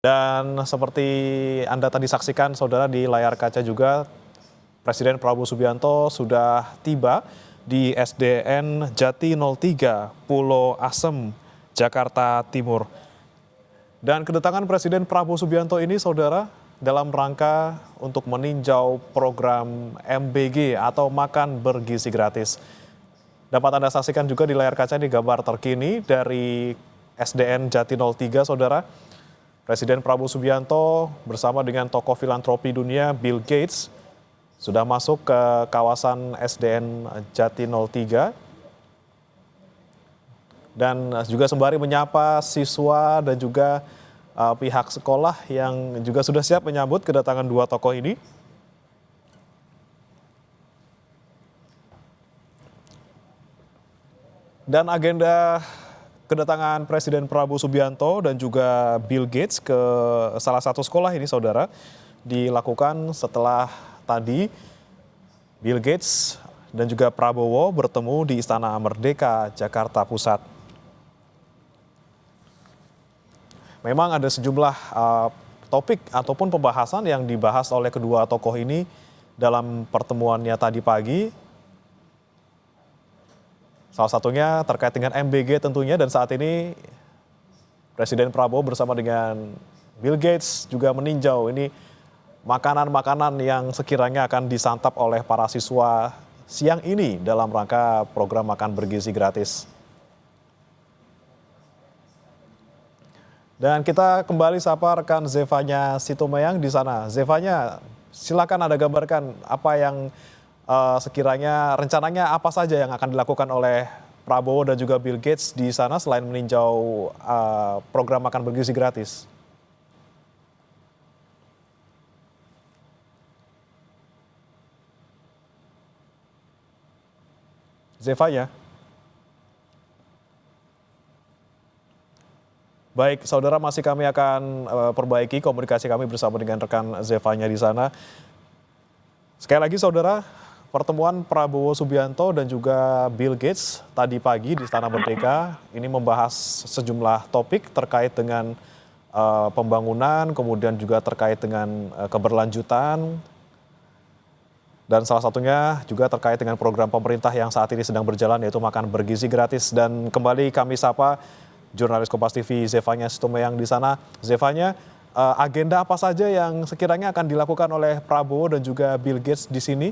Dan seperti Anda tadi saksikan, saudara, di layar kaca juga, Presiden Prabowo Subianto sudah tiba di SDN Jati 03, Pulau Asem, Jakarta Timur. Dan kedatangan Presiden Prabowo Subianto ini, saudara, dalam rangka untuk meninjau program MBG atau makan bergizi gratis. Dapat Anda saksikan juga di layar kaca di gambar terkini dari SDN Jati 03, saudara. Presiden Prabowo Subianto bersama dengan tokoh filantropi dunia Bill Gates sudah masuk ke kawasan SDN Jati 03 dan juga sembari menyapa siswa dan juga pihak sekolah yang juga sudah siap menyambut kedatangan dua tokoh ini. Dan agenda kedatangan Presiden Prabowo Subianto dan juga Bill Gates ke salah satu sekolah ini, saudara, dilakukan setelah tadi Bill Gates dan juga Prabowo bertemu di Istana Merdeka, Jakarta Pusat. Memang ada sejumlah topik ataupun pembahasan yang dibahas oleh kedua tokoh ini dalam pertemuannya tadi pagi. Salah satunya terkait dengan MBG tentunya, dan saat ini Presiden Prabowo bersama dengan Bill Gates juga meninjau ini makanan-makanan yang sekiranya akan disantap oleh para siswa siang ini dalam rangka program makan bergizi gratis. Dan kita kembali sapa rekan Zevanya Situmeyang di sana. Zevanya, silakan Anda gambarkan apa yang sekiranya rencananya apa saja yang akan dilakukan oleh Prabowo dan juga Bill Gates di sana selain meninjau program makan bergizi gratis. Zevanya. Baik, saudara, masih kami akan perbaiki komunikasi kami bersama dengan rekan Zevanya di sana. Sekali lagi, saudara, pertemuan Prabowo Subianto dan juga Bill Gates tadi pagi di Istana Merdeka ini membahas sejumlah topik terkait dengan pembangunan, kemudian juga terkait dengan keberlanjutan, dan salah satunya juga terkait dengan program pemerintah yang saat ini sedang berjalan, yaitu makan bergizi gratis. Dan kembali kami sapa jurnalis Kompas TV Zevanya Situmeyang di sana. Zevanya, agenda apa saja yang sekiranya akan dilakukan oleh Prabowo dan juga Bill Gates di sini?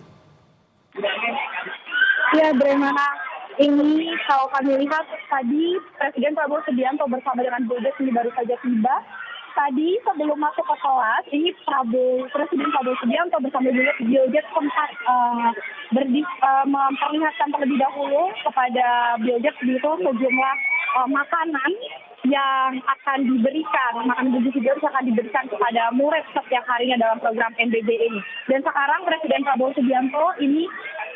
Ya, bagaimana ini kalau kami lihat tadi Presiden Prabowo Subianto bersama dengan Bill Gates ini baru saja tiba. Tadi sebelum masuk ke kelas, ini Presiden Prabowo Subianto bersama Bill Gates sempat memperlihatkan terlebih dahulu kepada Bill Gates itu sejumlah makanan yang akan diberikan, makanan bergizi gratis akan diberikan kepada murid setiap harinya dalam program MBG ini. Dan sekarang Presiden Prabowo Subianto ini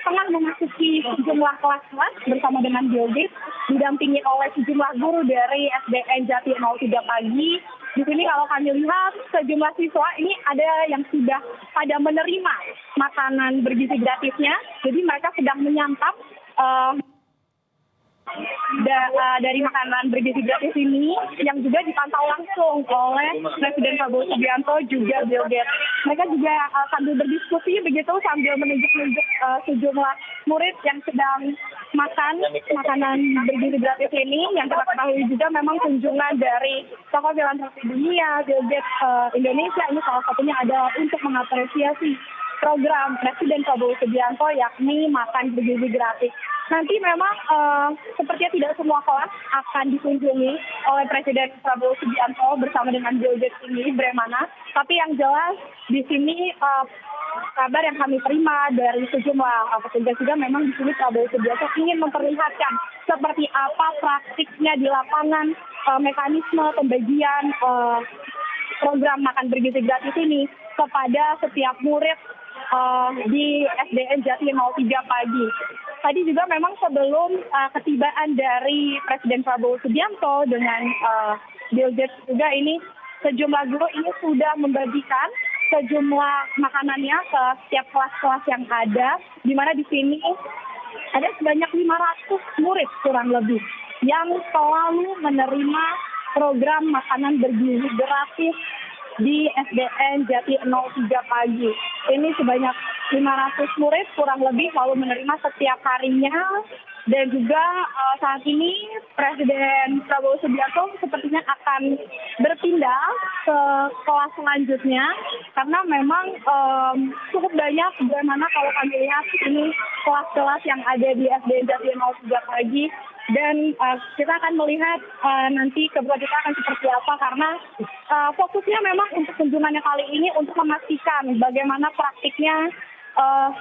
tengah memasuki sejumlah kelas-kelas bersama dengan Bill Gates, didampingi oleh sejumlah guru dari SDN Jati 03 pagi. Di sini kalau kami lihat sejumlah siswa ini ada yang sudah pada menerima makanan bergizi gratisnya, jadi mereka sedang menyantap dari makanan bergizi gratis ini yang juga dipantau langsung oleh Presiden Prabowo Subianto juga Bill Gates. Mereka juga sambil berdiskusi begitu sambil menunjuk-nunjuk sejumlah murid yang sedang makan makanan bergizi gratis ini. Yang kita ketahui juga memang kunjungan dari tokoh filantropi dunia, Bill Gates Indonesia ini salah satunya adalah untuk mengapresiasi program Presiden Prabowo Subianto yakni makan bergizi gratis. Nanti memang sepertinya tidak semua kelas akan dikunjungi oleh Presiden Prabowo Subianto bersama dengan Bill Gates ini, bagaimana. Tapi yang jelas di sini kabar yang kami terima dari sejumlah petugas juga memang di sini Prabowo Subianto ingin memperlihatkan seperti apa praktiknya di lapangan mekanisme pembagian program makan bergizi gratis ini kepada setiap murid di SDN Jati 03 pagi. Tadi juga memang sebelum ketibaan dari Presiden Prabowo Subianto dengan Bill Gates juga ini sejumlah guru ini sudah membagikan sejumlah makanannya ke setiap kelas-kelas yang ada, di mana di sini ada sebanyak 500 murid kurang lebih yang selalu menerima program makanan bergizi gratis di SDN Jati 03 pagi. Ini sebanyak 500 murid kurang lebih selalu menerima setiap harinya. Dan juga saat ini Presiden Prabowo Subianto sepertinya akan berpindah ke kelas selanjutnya karena memang cukup banyak bagaimana kalau kami lihat ini kelas-kelas yang ada di SDN Jati 03 pagi. Dan kita akan melihat nanti kebutuhan kita akan seperti apa karena fokusnya memang untuk kunjungannya kali ini untuk memastikan bagaimana praktiknya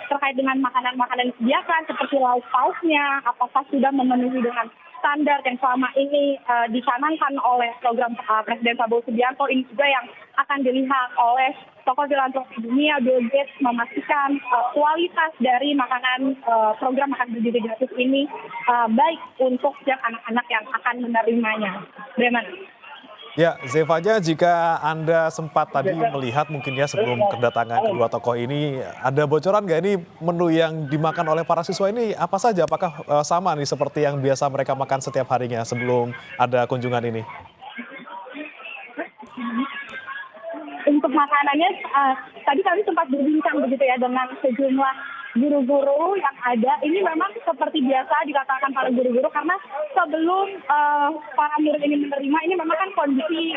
terkait dengan makanan-makanan yang disediakan seperti lauk pauknya, apakah sudah memenuhi dengan standar yang selama ini dicanangkan oleh program Presiden Prabowo Subianto. Ini juga yang akan dilihat oleh tokoh filantropi dunia, Bill Gates, memastikan kualitas dari makanan program makan bergizi gratis ini baik untuk setiap anak-anak yang akan menerimanya. Bagaimana? Ya, Zevaja, jika Anda sempat tadi melihat mungkin ya sebelum kedatangan kedua tokoh ini, ada bocoran nggak ini menu yang dimakan oleh para siswa ini apa saja? Apakah sama nih seperti yang biasa mereka makan setiap harinya sebelum ada kunjungan ini? Untuk makanannya, tadi kami sempat berbincang begitu ya dengan sejumlah guru-guru yang ada. Ini memang seperti biasa dikatakan para guru-guru karena sebelum para murid ini menerima, ini memang kan kondisi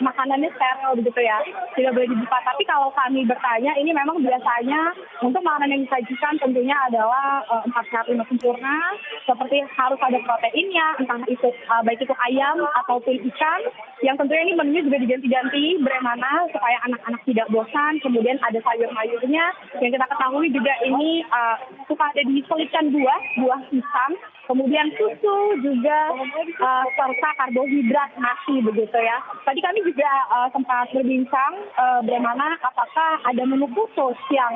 makanannya steril begitu ya, tidak boleh dibuka. Tapi kalau kami bertanya, ini memang biasanya untuk makanan yang disajikan tentunya adalah 4 sehat 5 sempurna, seperti harus ada proteinnya, entah itu baik itu ayam ataupun ikan, yang tentunya ini menunya juga diganti-ganti bagaimana supaya anak-anak tidak bosan. Kemudian ada sayur-mayurnya yang kita ketahui juga ini suka ada diselipkan buah pisang, kemudian susu juga serta karbohidrat nasi begitu ya. Tadi kami juga sempat berbincang bagaimana apakah ada menu khusus yang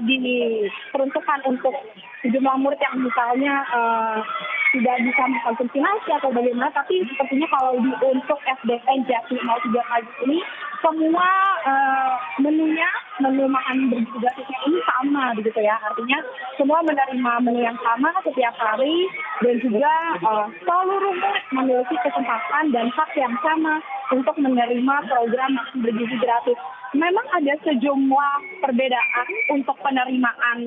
diperuntukkan untuk sejumlah murid yang misalnya tidak bisa mengkonsumsi nasi atau bagaimana, tapi sepertinya kalau untuk SDN Jati 03 pagi ini semua menu makan bergizi gratisnya ini sama begitu ya, artinya semua menerima menu yang sama setiap hari dan juga seluruh murid memiliki kesempatan dan hak yang sama untuk menerima program makan bergizi gratis. Memang ada sejumlah perbedaan untuk penerimaan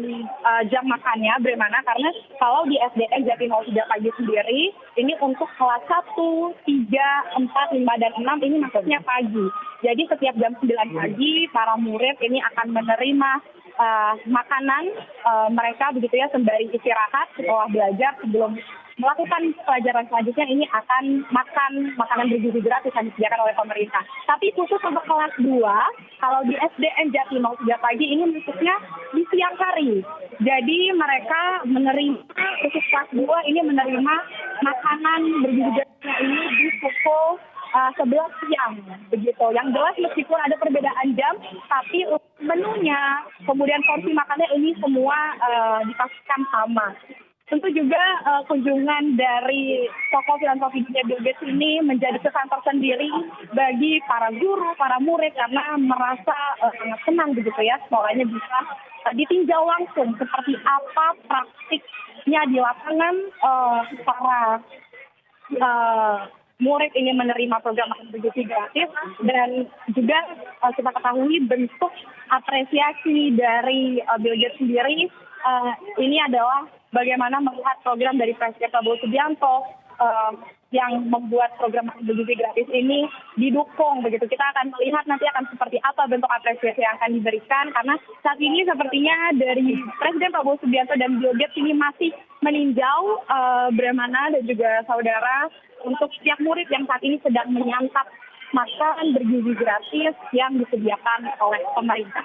jam makannya, bagaimana karena kalau di SDN Jati 03 pagi sendiri, ini untuk kelas 1, 3, 4, 5, dan 6 ini maksudnya pagi. Jadi setiap jam 9 pagi, para murid ini akan menerima makanan mereka begitu ya sembari istirahat setelah belajar sebelum melakukan pelajaran selanjutnya ini akan makan makanan bergizi gratis yang disediakan oleh pemerintah. Tapi khusus untuk kelas 2, kalau di SDN Jati 03 pagi ini maksudnya di siang hari. Jadi mereka menerima, khusus kelas 2 ini menerima makanan bergizi gratisnya ini di pukul 11 siang begitu. Yang jelas meskipun ada perbedaan jam, tapi menunya, kemudian porsi makannya ini semua dipastikan sama. Tentu juga kunjungan dari tokoh filantropi dunia Bill Gates ini menjadi kesan tersendiri bagi para guru, para murid karena merasa sangat senang begitu ya, sekolahnya bisa ditinjau langsung seperti apa praktiknya di lapangan para murid ini menerima program makan bergizi gratis. Dan juga kita ketahui bentuk apresiasi dari Bill Gates sendiri ini adalah bagaimana melihat program dari Presiden Prabowo Subianto yang membuat program makan bergizi gratis ini didukung begitu. Kita akan melihat nanti akan seperti apa bentuk apresiasi yang akan diberikan karena saat ini sepertinya dari Presiden Prabowo Subianto dan Bill Gates ini masih meninjau bagaimana dan juga saudara untuk setiap murid yang saat ini sedang menyantap makan bergizi gratis yang disediakan oleh pemerintah.